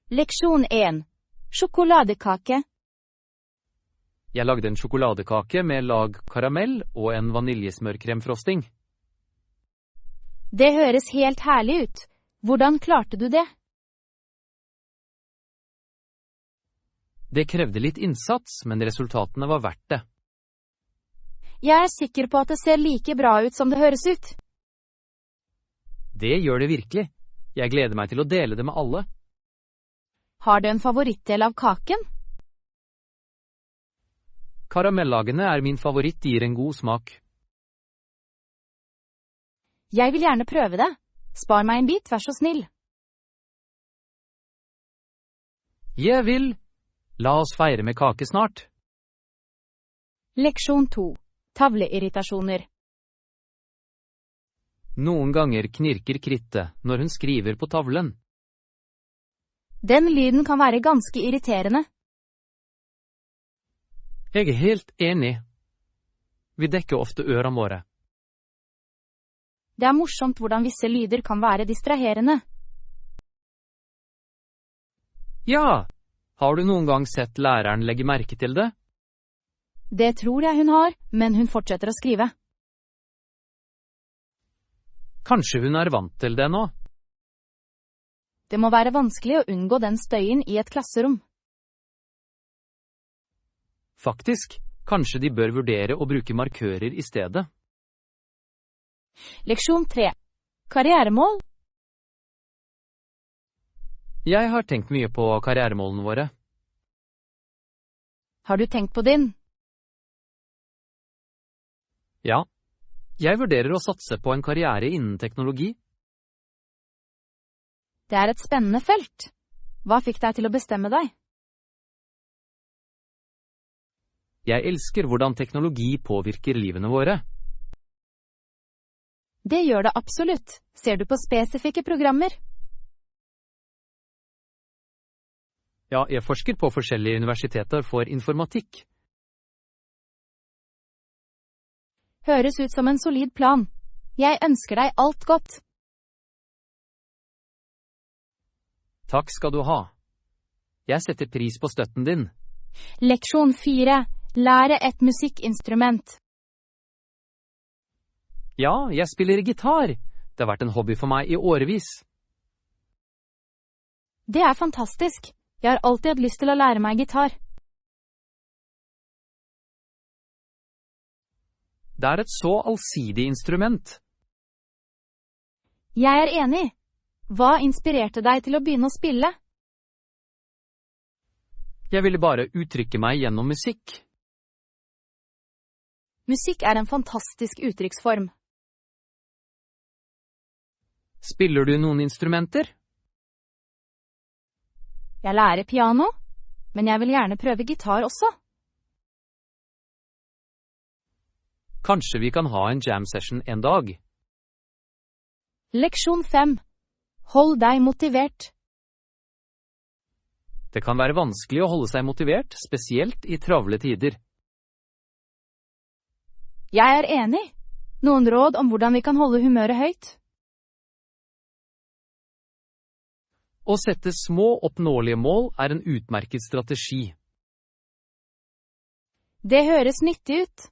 Leksjon 1. Sjokoladekake. Jeg lagde en sjokoladekake med lag karamell og en vaniljesmørkremfrosting. Det høres helt herlig ut. Hvordan klarte du det? Det krevde litt innsats, men resultatene var verdt det. Jeg er sikker på at det ser like bra ut som det høres ut. Det gjør det virkelig. Jeg gleder meg til å dele det med alle. Har du en favorittdel av kaken? Karamellagene er min favoritt, gir en god smak. Jeg vil gjerne prøve det. Spar meg en bit, vær så snill. Jeg vil. La oss feire med kake snart. Leksjon 2. Tavleirritasjoner. Noen ganger knirker krittet når hun skriver på tavlen. Den lyden kan være ganske irriterende. Jeg er helt enig. Vi dekker ofte ørene våre. Det er morsomt hvordan visse lyder kan være distraherende. Ja, har du noen gang sett læreren legge merke til det? Det tror jeg hun har, men hun fortsetter å skrive. Kanskje hun er vant til det nå? Det må være vanskelig å unngå den støyen i et klasserom. Faktisk, kanskje de bør vurdere å bruke markører i stedet. Leksjon 3. Karrieremål. Jeg har tenkt mye på karrieremålene våre. Har du tenkt på din? Ja, jeg vurderer å satse på en karriere innen teknologi. Det er et spennende felt. Hva fikk deg til å bestemme deg? Jeg elsker hvordan teknologi påvirker livene våre. Det gjør det absolutt. Ser du på spesifikke programmer? Ja, jeg forsker på forskjellige universiteter for informatikk. Høres ut som en solid plan. Jeg ønsker deg alt godt. Takk skal du ha. Jeg setter pris på støtten din. Leksjon 4. Lære et musikkinstrument. Ja, jeg spiller gitar. Det har vært en hobby for meg i årevis. Det er fantastisk. Jeg har alltid hatt lyst til å lære meg gitar. Det er et så allsidig instrument. Jeg er enig. Hva inspirerte deg til å begynne å spille? Jeg ville bare uttrykke meg gjennom musikk. Musikk er en fantastisk uttrykksform. Spiller du noen instrumenter? Jeg lærer piano, men jeg vil gjerne prøve gitar også. Kanskje vi kan ha en jam session en dag. Leksjon 5. Hold deg motivert. Det kan være vanskelig å holde seg motivert, spesielt i travle tider. Jeg er enig. Noen råd om hvordan vi kan holde humøret høyt? Å sette små oppnåelige mål er en utmerket strategi. Det høres nyttig ut.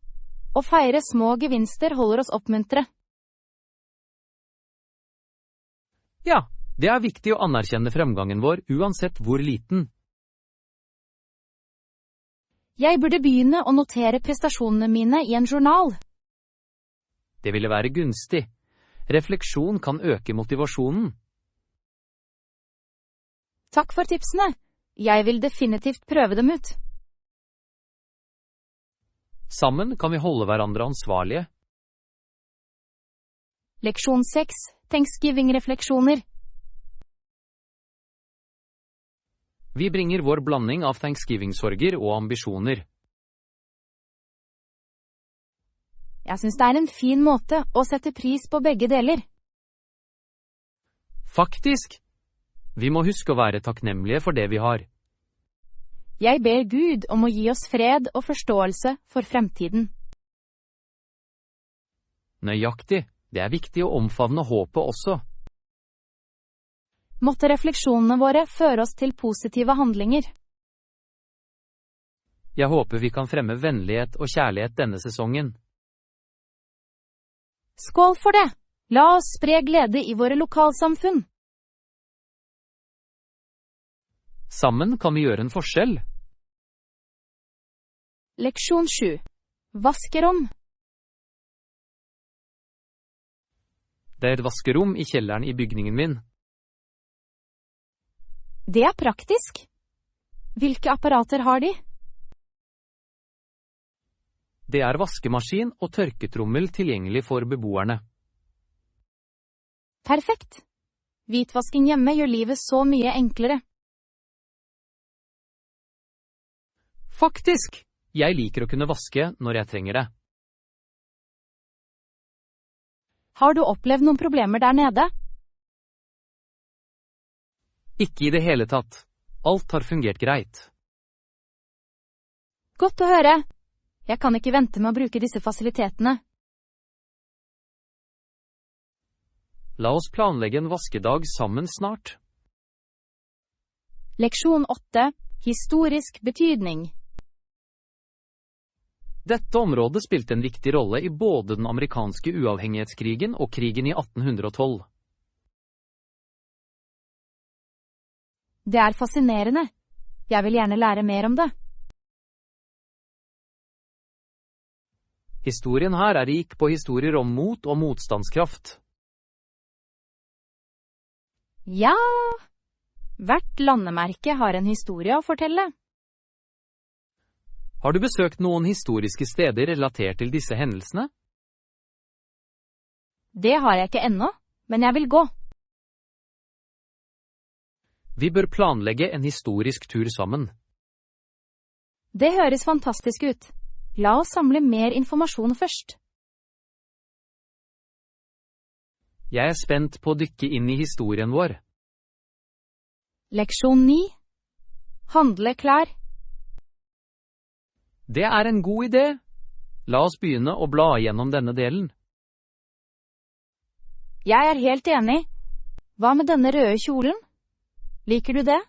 Å feire små gevinster holder oss oppmuntre. Ja, det er viktig å anerkjenne fremgangen vår uansett hvor liten. Jeg burde begynne å notere prestasjonene mine i en journal. Det ville være gunstig. Refleksjon kan øke motivasjonen. Takk for tipsene. Jeg vil definitivt prøve dem ut. Sammen kan vi holde hverandre ansvarlige. Leksjon 6. Thanksgiving-refleksjoner. Vi bringer vår blanding av Thanksgiving-sorger og ambisjoner. Jeg synes det er en fin måte å sette pris på begge deler. Faktisk! Vi må huske å være takknemlige for det vi har. Jeg ber Gud om å gi oss fred og forståelse for fremtiden. Nøyaktig. Det er viktig å omfavne håpet også. Måtte refleksjonene våre føre oss til positive handlinger. Jeg håper vi kan fremme vennlighet og kjærlighet denne sesongen. Skål for det! La oss spre glede i våre lokalsamfunn. Sammen kan vi gjøre en forskjell. Leksjon 7. Vaskerom. Det er et vaskerom i kjelleren i bygningen min. Det er praktisk. Hvilke apparater har de? Det er vaskemaskin og tørketrommel tilgjengelig for beboerne. Perfekt. Hvitvasking hjemme gjør livet så mye enklere. Faktisk! Jeg liker å kunne vaske når jeg trenger det. Har du opplevd noen problemer der nede? Ikke i det hele tatt. Alt har fungert greit. Godt å høre. Jeg kan ikke vente med å bruke disse fasilitetene. La oss planlegge en vaskedag sammen snart. Leksjon 8. Historisk betydning. Dette området spilte en viktig rolle i både den amerikanske uavhengighetskrigen og krigen i 1812. Det er fascinerende. Jeg vil gjerne lære mer om det. Historien her er rik på historier om mot og motstandskraft. Ja, hvert landemerke har en historie å fortelle. Har du besøkt noen historiske steder relatert til disse hendelsene? Det har jeg ikke ennå, men jeg vil gå. Vi bør planlegge en historisk tur sammen. Det høres fantastisk ut. La oss samle mer informasjon først. Jeg er spent på å dykke inn i historien vår. Leksjon 9. Handle klar. Det er en god idé. La oss begynne å bla gjennom denne delen. Jeg er helt enig. Hva med denne røde kjolen? Liker du det?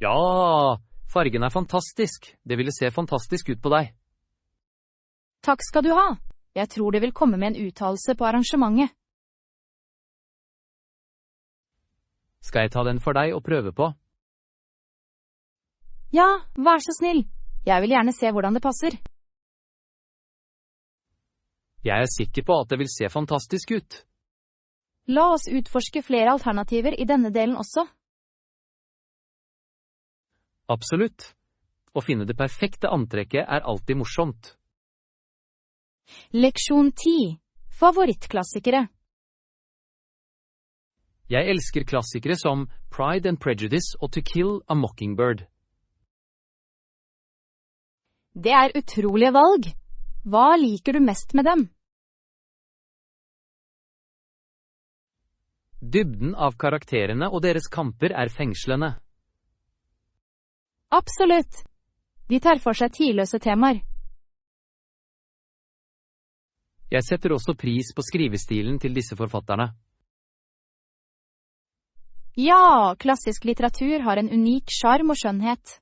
Ja, fargen er fantastisk. Det ville se fantastisk ut på deg. Takk skal du ha. Jeg tror det vil komme med en uttalelse på arrangementet. Skal jeg ta den for deg og prøve på? Ja, vær så snill. Jeg vil gjerne se hvordan det passer. Jeg er sikker på at det vil se fantastisk ut. La oss utforske flere alternativer i denne delen også. Absolutt. Å finne det perfekte antrekket er alltid morsomt. Leksjon 10. Favorittklassikere. Jeg elsker klassikere som Pride and Prejudice og To Kill a Mockingbird. Det er utrolige valg. Hva liker du mest med dem? Dybden av karakterene og deres kamper er fengslende. Absolutt. De tar for seg tidløse temaer. Jeg setter også pris på skrivestilen til disse forfatterne. Ja, klassisk litteratur har en unik sjarm og skjønnhet.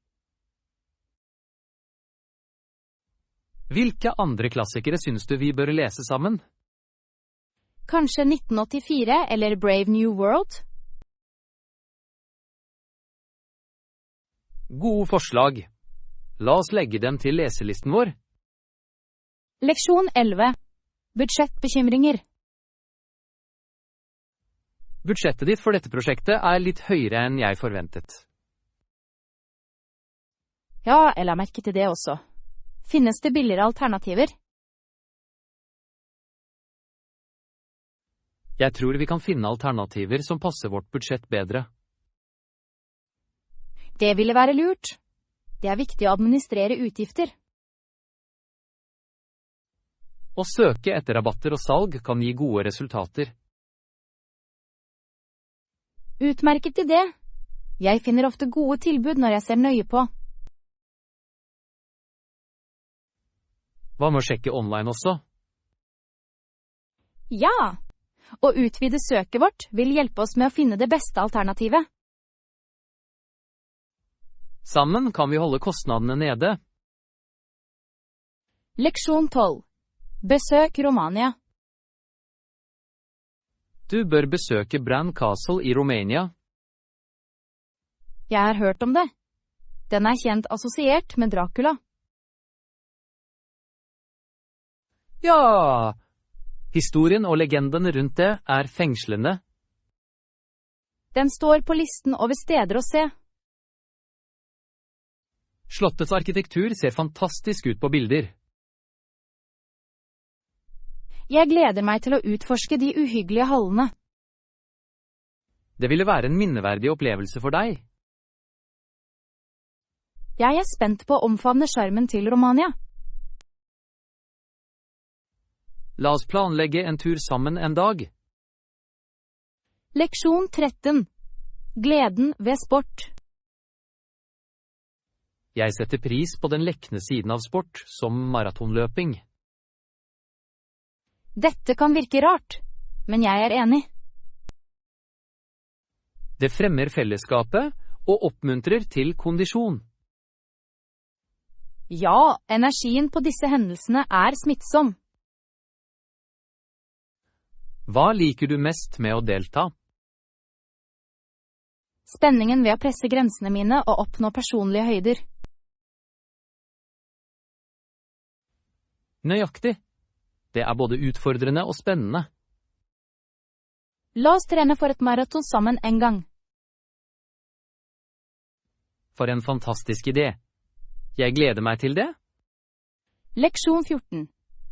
Hvilke andre klassikere synes du vi bør lese sammen? Kanskje 1984 eller Brave New World? Gode forslag. La oss legge dem til leselisten vår. Leksjon 11. Budsjettbekymringer. Budsjettet ditt for dette prosjektet er litt høyere enn jeg forventet. Ja, jeg la merke til det også. Finnes det billigere alternativer? Jeg tror vi kan finne alternativer som passer vårt budsjett bedre. Det ville være lurt. Det er viktig å administrere utgifter. Å søke etter rabatter og salg kan gi gode resultater. Utmerket idé. Jeg finner ofte gode tilbud når jeg ser nøye på. Hva med å sjekke online også? Ja, Å utvide søket vårt vil hjelpe oss med å finne det beste alternativet. Sammen kan vi holde kostnadene nede. Leksjon 12. Besøk Romania. Du bør besøke Bran Castle i Romania. Jeg har hørt om det. Den er kjent assosiert med Dracula. Ja! Historien og legenden rundt det er fengslende. Den står på listen over steder å se. Slottets arkitektur ser fantastisk ut på bilder. Jeg gleder meg til å utforske de uhyggelige hallene. Det ville være en minneverdig opplevelse for deg. Jeg er spent på å omfavne skjermen til Romania. La oss planlegge en tur sammen en dag. Leksjon 13. Gleden ved sport. Jeg setter pris på den lekne siden av sport, som maratonløping. Dette kan virke rart, men jeg er enig. Det fremmer fellesskapet og oppmuntrer til kondisjon. Ja, energien på disse hendelsene er smittsom. Hva liker du mest med å delta? Spenningen ved å presse grensene mine og oppnå personlige høyder. Nøyaktig. Det er både utfordrende og spennende. La oss trene for et maraton sammen en gang. For en fantastisk idé. Jeg gleder meg til det. Leksjon 14.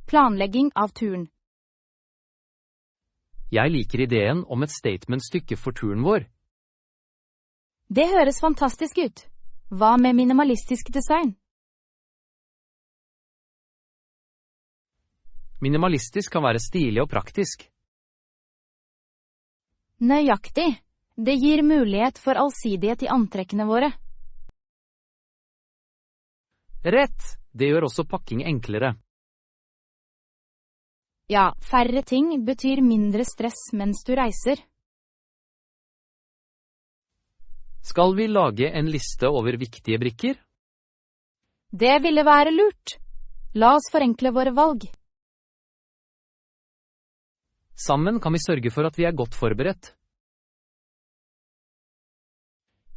Planlegging av turen. Jeg liker ideen om et statement-stykke for turen vår. Det høres fantastisk ut. Hva med minimalistisk design? Minimalistisk kan være stilig og praktisk. Nøyaktig. Det gir mulighet for allsidighet i antrekkene våre. Rett! Det gjør også pakking enklere. Ja, færre ting betyr mindre stress mens du reiser. Skal vi lage en liste over viktige brikker? Det ville være lurt. La oss forenkle våre valg. Sammen kan vi sørge for at vi er godt forberedt.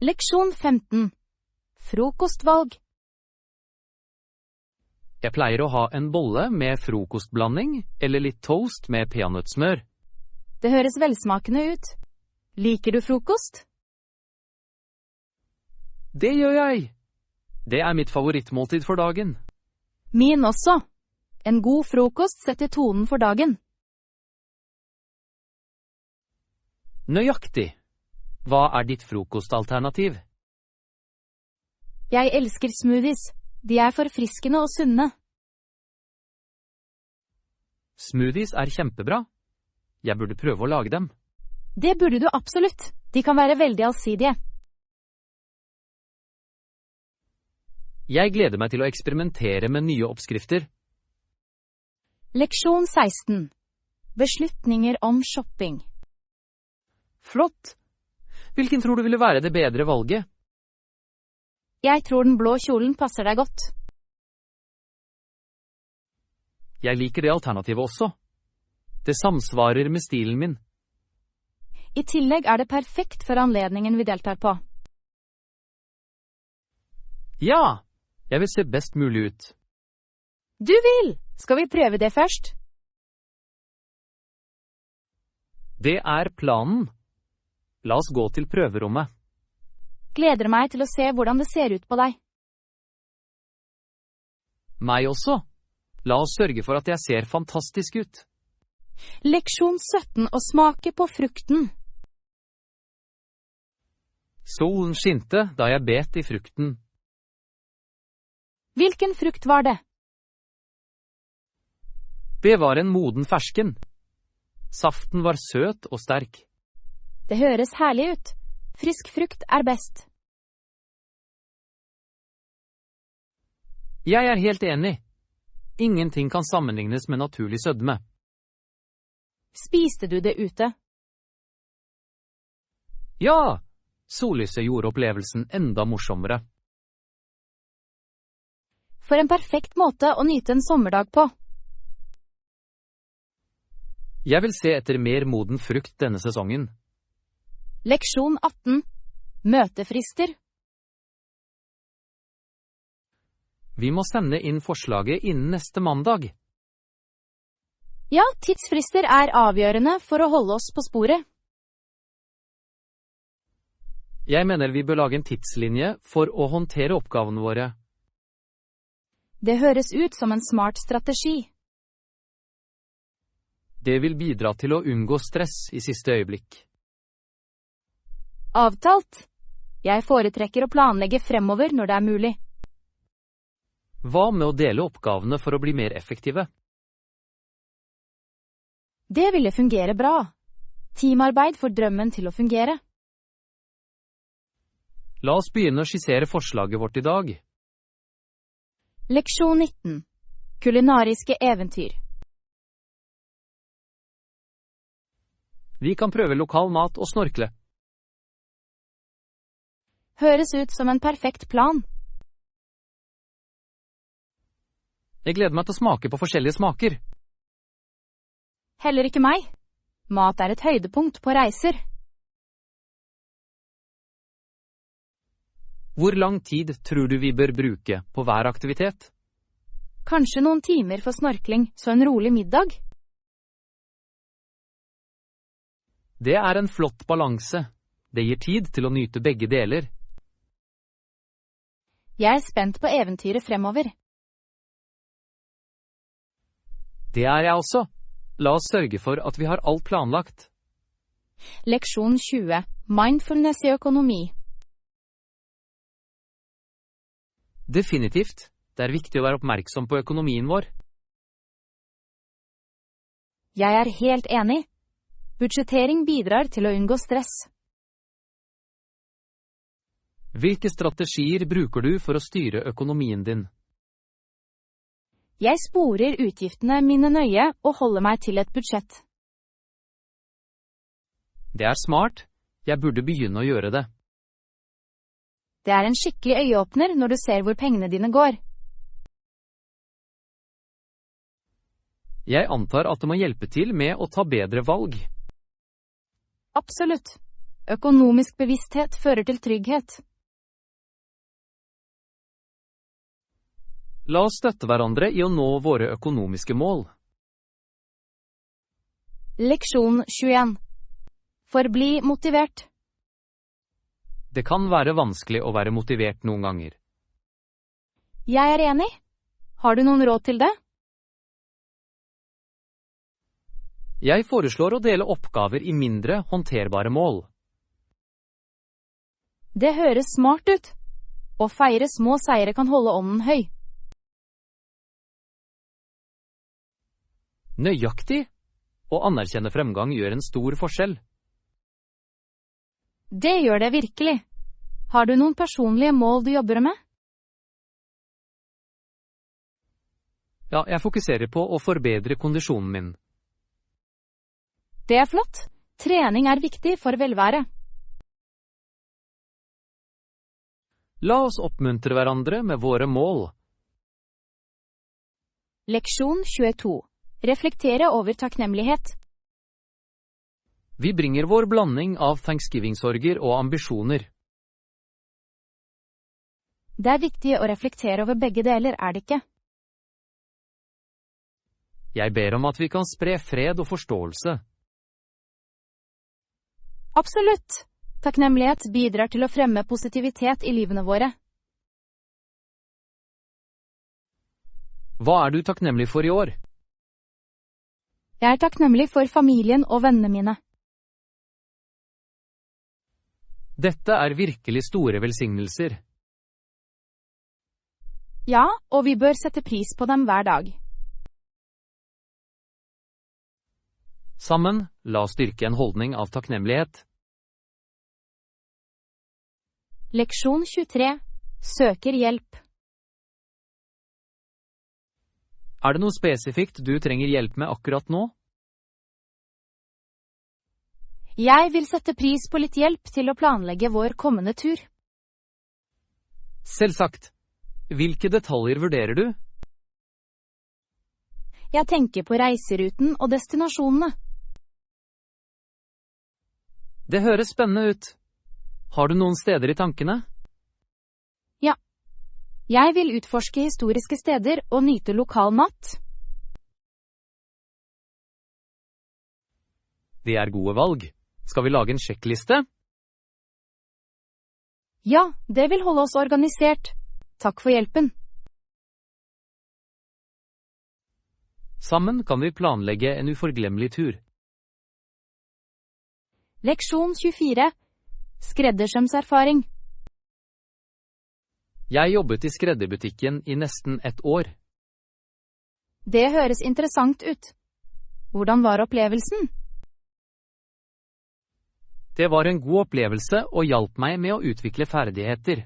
Leksjon 15. Frokostvalg. Jeg pleier å ha en bolle med frokostblanding, eller litt toast med peanøttsmør. Det høres velsmakende ut. Liker du frokost? Det gjør jeg! Det er mitt favorittmåltid for dagen. Min også. En god frokost setter tonen for dagen. Nøyaktig. Hva er ditt frokostalternativ? Jeg elsker smoothies. De er forfriskende og sunne. Smoothies er kjempebra. Jeg burde prøve å lage dem. Det burde du absolutt. De kan være veldig allsidige. Jeg gleder meg til å eksperimentere med nye oppskrifter. Leksjon 16. Beslutninger om shopping. Flott! Hvilken tror du ville være det bedre valget? Jeg tror den blå kjolen passer deg godt. Jeg liker det alternativet også. Det samsvarer med stilen min. I tillegg er det perfekt for anledningen vi deltar på. Ja! Jeg vil se best mulig ut. Du vil! Skal vi prøve det først? Det er planen. La oss gå til prøverommet. Gleder meg til å se hvordan det ser ut på deg. Meg også. La oss sørge for at jeg ser fantastisk ut. Leksjon 17. Å smake på frukten. Solen skinte da jeg bet i frukten. Hvilken frukt var det? Det var en moden fersken. Saften var søt og sterk. Det høres herlig ut. Frisk frukt er best. Jeg er helt enig. Ingenting kan sammenlignes med naturlig sødme. Spiste du det ute? Ja! Sollyset gjorde opplevelsen enda morsommere. For en perfekt måte å nyte en sommerdag på. Jeg vil se etter mer moden frukt denne sesongen. Leksjon 18. Møtefrister. Vi må sende inn forslaget innen neste mandag. Ja, tidsfrister er avgjørende for å holde oss på sporet. Jeg mener vi bør lage en tidslinje for å håndtere oppgavene våre. Det høres ut som en smart strategi. Det vil bidra til å unngå stress i siste øyeblikk. Avtalt. Jeg foretrekker å planlegge fremover når det er mulig. Hva med å dele oppgavene for å bli mer effektive? Det ville fungere bra. Teamarbeid får drømmen til å fungere. La oss begynne å skissere forslaget vårt i dag. Leksjon 19. Kulinariske eventyr. Vi kan prøve lokal mat og snorkle. Høres ut som en perfekt plan. Jeg gleder meg til å smake på forskjellige smaker. Heller ikke meg. Mat er et høydepunkt på reiser. Hvor lang tid tror du vi bør bruke på hver aktivitet? Kanskje noen timer for snorkling, så en rolig middag? Det er en flott balanse. Det gir tid til å nyte begge deler. Jeg er spent på eventyret fremover. Det er jeg også. La oss sørge for at vi har alt planlagt. Leksjon 20. Mindfulness i økonomi. Definitivt. Det er viktig å være oppmerksom på økonomien vår. Jeg er helt enig. Budsjettering bidrar til å unngå stress. Hvilke strategier bruker du for å styre økonomien din? Jeg sporer utgiftene mine nøye og holder meg til et budsjett. Det er smart. Jeg burde begynne å gjøre det. Det er en skikkelig øyeåpner når du ser hvor pengene dine går. Jeg antar at det må hjelpe til med å ta bedre valg. Absolutt. Økonomisk bevissthet fører til trygghet. La oss støtte hverandre i å nå våre økonomiske mål. Leksjon 21. Forbli motivert. Det kan være vanskelig å være motivert noen ganger. Jeg er enig. Har du noen råd til det? Jeg foreslår å dele oppgaver i mindre, håndterbare mål. Det høres smart ut. Å feire små seire kan holde ånden høy. Nøyaktig. Å anerkjenne fremgang gjør en stor forskjell. Det gjør det virkelig. Har du noen personlige mål du jobber med? Ja, jeg fokuserer på å forbedre kondisjonen min. Det er flott. Trening er viktig for velvære. La oss oppmuntre hverandre med våre mål. Leksjon 22. Reflektere over takknemlighet. Vi bringer vår blanding av Thanksgiving-sorger og ambisjoner. Det er viktig å reflektere over begge deler, er det ikke? Jeg ber om at vi kan spre fred og forståelse. Absolutt. Takknemlighet bidrar til å fremme positivitet i livene våre. Hva er du takknemlig for i år? Jeg er takknemlig for familien og vennene mine. Dette er virkelig store velsignelser. Ja, og vi bør sette pris på dem hver dag. Sammen, la oss styrke en holdning av takknemlighet. Leksjon 23. Søker hjelp. Er det noe spesifikt du trenger hjelp med akkurat nå? Jeg vil sette pris på litt hjelp til å planlegge vår kommende tur. Selvsagt. Hvilke detaljer vurderer du? Jeg tenker på reiseruten og destinasjonene. Det høres spennende ut. Har du noen steder i tankene? Ja. Jeg vil utforske historiske steder og nyte lokal mat. Det er gode valg. Skal vi lage en sjekkliste? Ja, det vil holde oss organisert. Takk for hjelpen. Sammen kan vi planlegge en uforglemmelig tur. Leksjon 24. Skreddersømserfaring. Jeg jobbet i skredderbutikken i nesten et år. Det høres interessant ut. Hvordan var opplevelsen? Det var en god opplevelse og hjalp meg med å utvikle ferdigheter.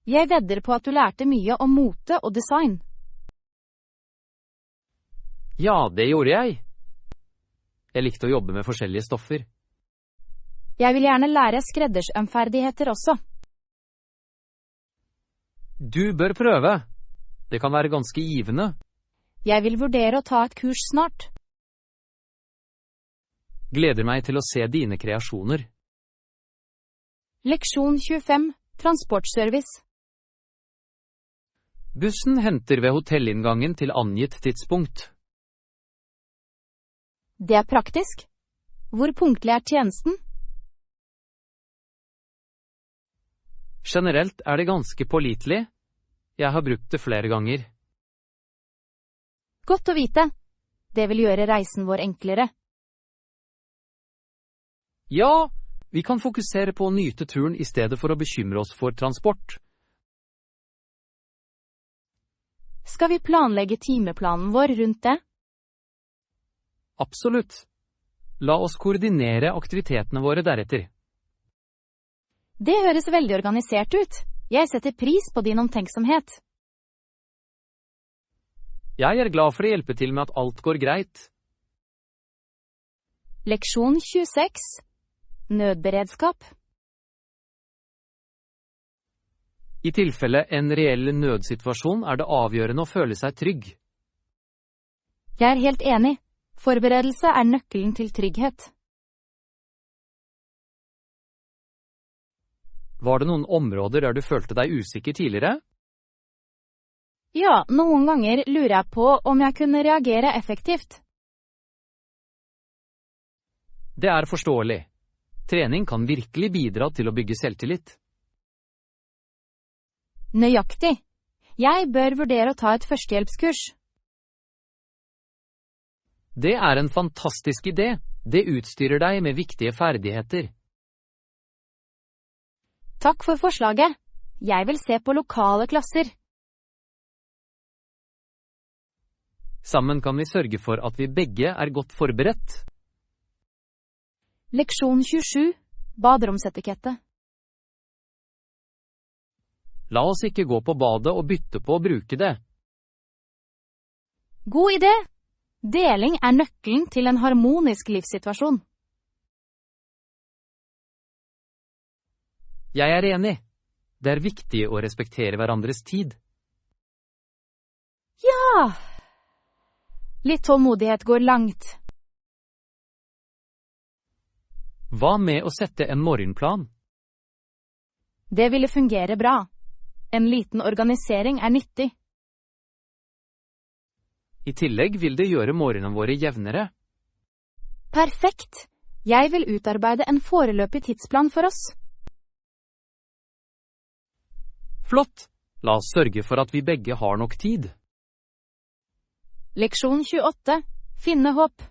Jeg vedder på at du lærte mye om mote og design. Ja, det gjorde jeg. Jeg likte å jobbe med forskjellige stoffer. Jeg vil gjerne lære skreddersømferdigheter også. Du bør prøve. Det kan være ganske givende. Jeg vil vurdere å ta et kurs snart. Gleder meg til å se dine kreasjoner. Leksjon 25. Transportservice. Bussen henter ved hotellinngangen til angitt tidspunkt. Det er praktisk. Hvor punktlig er tjenesten? Generelt er det ganske pålitelig. Jeg har brukt det flere ganger. Godt å vite. Det vil gjøre reisen vår enklere. Ja, vi kan fokusere på å nyte turen i stedet for å bekymre oss for transport. Skal vi planlegge timeplanen vår rundt det? Absolutt. La oss koordinere aktivitetene våre deretter. Det høres veldig organisert ut. Jeg setter pris på din omtenksomhet. Jeg er glad for å hjelpe til med at alt går greit. Leksjon 26. Nødberedskap. I tilfelle en reell nødsituasjon er det avgjørende å føle seg trygg. Jeg er helt enig. Forberedelse er nøkkelen til trygghet. Var det noen områder der du følte deg usikker tidligere? Ja, noen ganger lurer jeg på om jeg kunne reagere effektivt. Det er forståelig. Trening kan virkelig bidra til å bygge selvtillit. Nøyaktig. Jeg bør vurdere å ta et førstehjelpskurs. Det er en fantastisk idé. Det utstyrer deg med viktige ferdigheter. Takk for forslaget. Jeg vil se på lokale klasser. Sammen kan vi sørge for at vi begge er godt forberedt. Leksjon 27. Baderomsetikette. La oss ikke gå på badet og bytte på å bruke det. God idé! Deling er nøkkelen til en harmonisk livssituasjon. Jeg er enig. Det er viktig å respektere hverandres tid. Ja! Litt tålmodighet går langt. Hva med å sette en morgenplan? Det ville fungere bra. En liten organisering er nyttig. I tillegg vil det gjøre morgenene våre jevnere. Perfekt! Jeg vil utarbeide en foreløpig tidsplan for oss. Flott! La oss sørge for at vi begge har nok tid. Leksjon 28. Finne håp.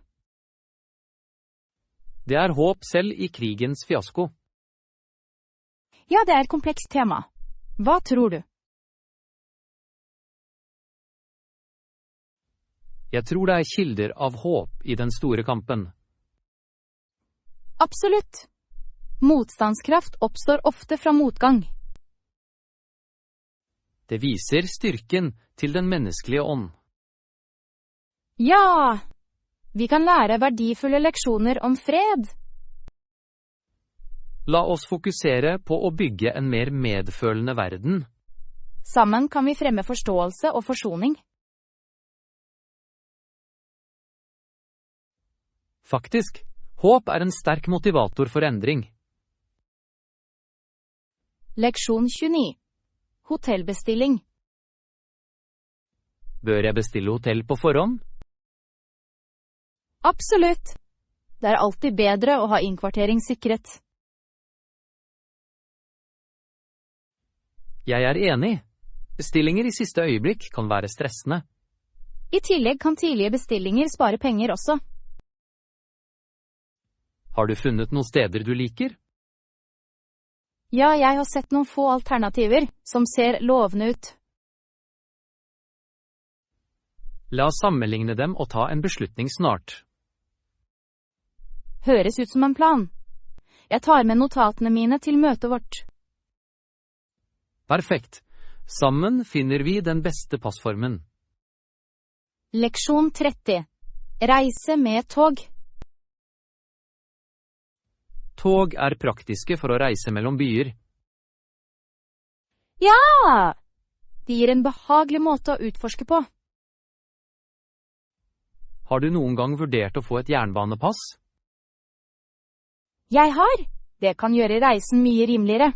Det er håp selv i krigens fiasko. Ja, det er et komplekst tema. Hva tror du? Jeg tror det er kilder av håp i den store kampen. Absolutt. Motstandskraft oppstår ofte fra motgang. Det viser styrken til den menneskelige ånd. Ja! Vi kan lære verdifulle leksjoner om fred, La oss fokusere på å bygge en mer medfølende verden. Sammen kan vi fremme forståelse og forsoning. Faktisk, håp er en sterk motivator for endring. Leksjon 29. Hotellbestilling. Bør jeg bestille hotell på forhånd? Absolutt. Det er alltid bedre å ha innkvartering sikret. Jeg er enig. Bestillinger i siste øyeblikk kan være stressende. I tillegg kan tidlige bestillinger spare penger også. Har du funnet noen steder du liker? Ja, jeg har sett noen få alternativer som ser lovende ut. La oss sammenligne dem og ta en beslutning snart. Høres ut som en plan. Jeg tar med notatene mine til møtet vårt. Perfekt. Sammen finner vi den beste passformen. Leksjon 30. Reise med tog. Tog er praktiske for å reise mellom byer. Ja! De gir en behagelig måte å utforske på. Har du noen gang vurdert å få et jernbanepass? Jeg har. Det kan gjøre reisen mye rimeligere.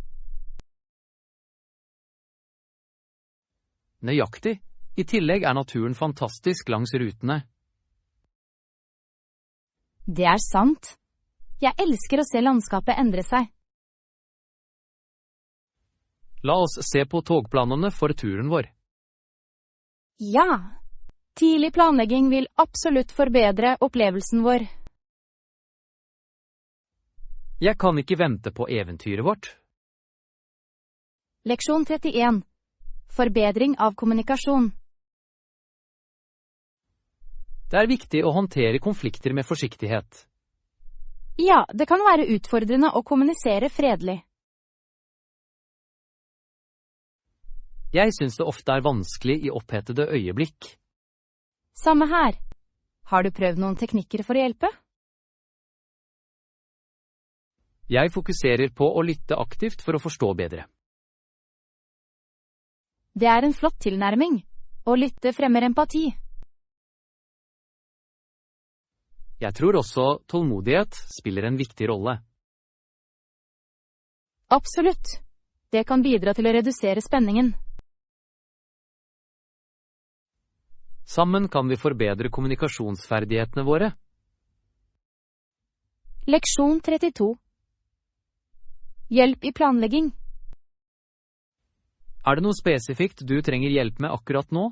Nøyaktig. I tillegg er naturen fantastisk langs rutene. Det er sant. Jeg elsker å se landskapet endre seg. La oss se på togplanene for turen vår. Ja. Tidlig planlegging vil absolutt forbedre opplevelsen vår. Jeg kan ikke vente på eventyret vårt. Leksjon 31. Forbedring av kommunikasjon. Det er viktig å håndtere konflikter med forsiktighet. Ja, det kan være utfordrende å kommunisere fredelig. Jeg synes det ofte er vanskelig i opphetede øyeblikk. Samme her. Har du prøvd noen teknikker for å hjelpe? Jeg fokuserer på å lytte aktivt for å forstå bedre. Det er en flott tilnærming. Å lytte fremmer empati. Jeg tror også tålmodighet spiller en viktig rolle. Absolutt. Det kan bidra til å redusere spenningen. Sammen kan vi forbedre kommunikasjonsferdighetene våre. Leksjon 32. Hjelp i planlegging. Er det noe spesifikt du trenger hjelp med akkurat nå?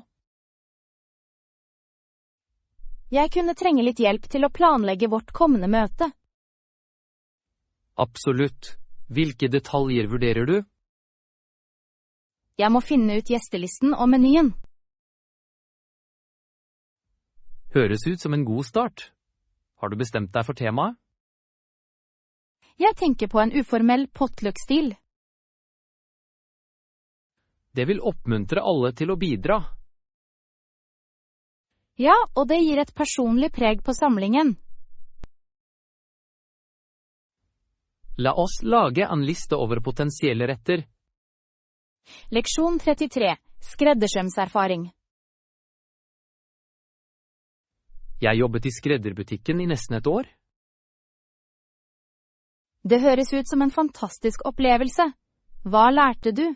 Jeg kunne trenge litt hjelp til å planlegge vårt kommende møte. Absolutt. Hvilke detaljer vurderer du? Jeg må finne ut gjestelisten og menyen. Høres ut som en god start. Har du bestemt deg for temaet? Jeg tenker på en uformell potluck-stil. Det vil oppmuntre alle til å bidra. Ja, og det gir et personlig preg på samlingen. La oss lage en liste over potensielle retter. Leksjon 33. Skreddersømserfaring. Jeg jobbet i skredderbutikken i nesten et år. Det høres ut som en fantastisk opplevelse. Hva lærte du?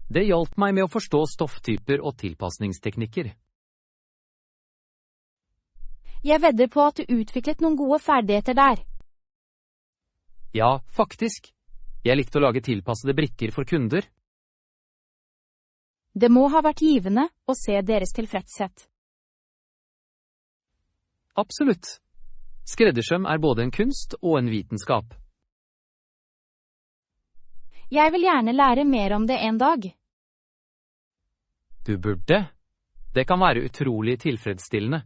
Det hjalp meg med å forstå stofftyper og tilpasningsteknikker. Jeg vedder på at du utviklet noen gode ferdigheter der. Ja, faktisk. Jeg likte å lage tilpassede brikker for kunder. Det må ha vært givende å se deres tilfredshet. Absolutt. Skreddersøm er både en kunst og en vitenskap. Jeg vil gjerne lære mer om det en dag. Du burde. Det kan være utrolig tilfredsstillende.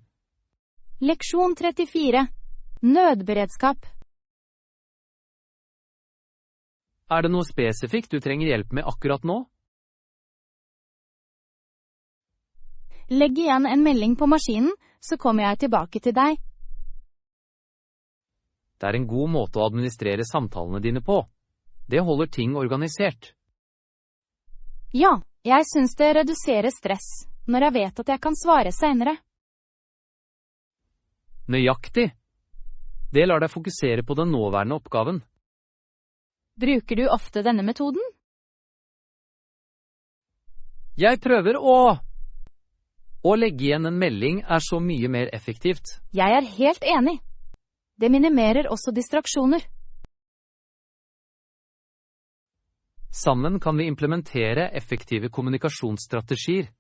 Leksjon 34. Nødberedskap. Er det noe spesifikt du trenger hjelp med akkurat nå? Legg igjen en melding på maskinen, så kommer jeg tilbake til deg. Det er en god måte å administrere samtalene dine på. Det holder ting organisert. Ja, jeg synes det reduserer stress, når jeg vet at jeg kan svare senere. Nøyaktig. Det lar deg fokusere på den nåværende oppgaven. Bruker du ofte denne metoden? Jeg prøver å legge igjen en melding er så mye mer effektivt. Jeg er helt enig. Det minimerer også distraksjoner. Sammen kan vi implementere effektive kommunikasjonsstrategier.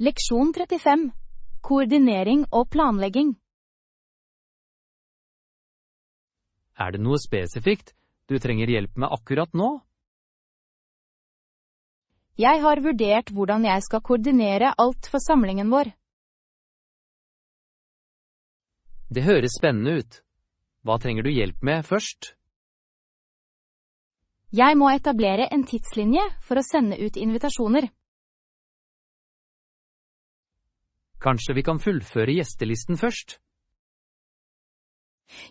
Leksjon 35. Koordinering og planlegging. Er det noe spesifikt du trenger hjelp med akkurat nå? Jeg har vurdert hvordan jeg skal koordinere alt for samlingen vår. Det høres spennende ut. Hva trenger du hjelp med først? Jeg må etablere en tidslinje for å sende ut invitasjoner. Kanskje vi kan fullføre gjestelisten først?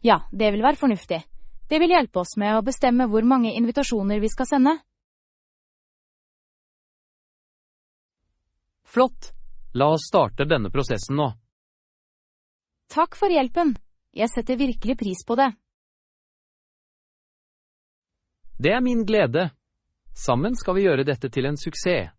Ja, det vil være fornuftig. Det vil hjelpe oss med å bestemme hvor mange invitasjoner vi skal sende. Flott! La oss starte denne prosessen nå. Takk for hjelpen. Jeg setter virkelig pris på det. Det er min glede. Sammen skal vi gjøre dette til en suksess.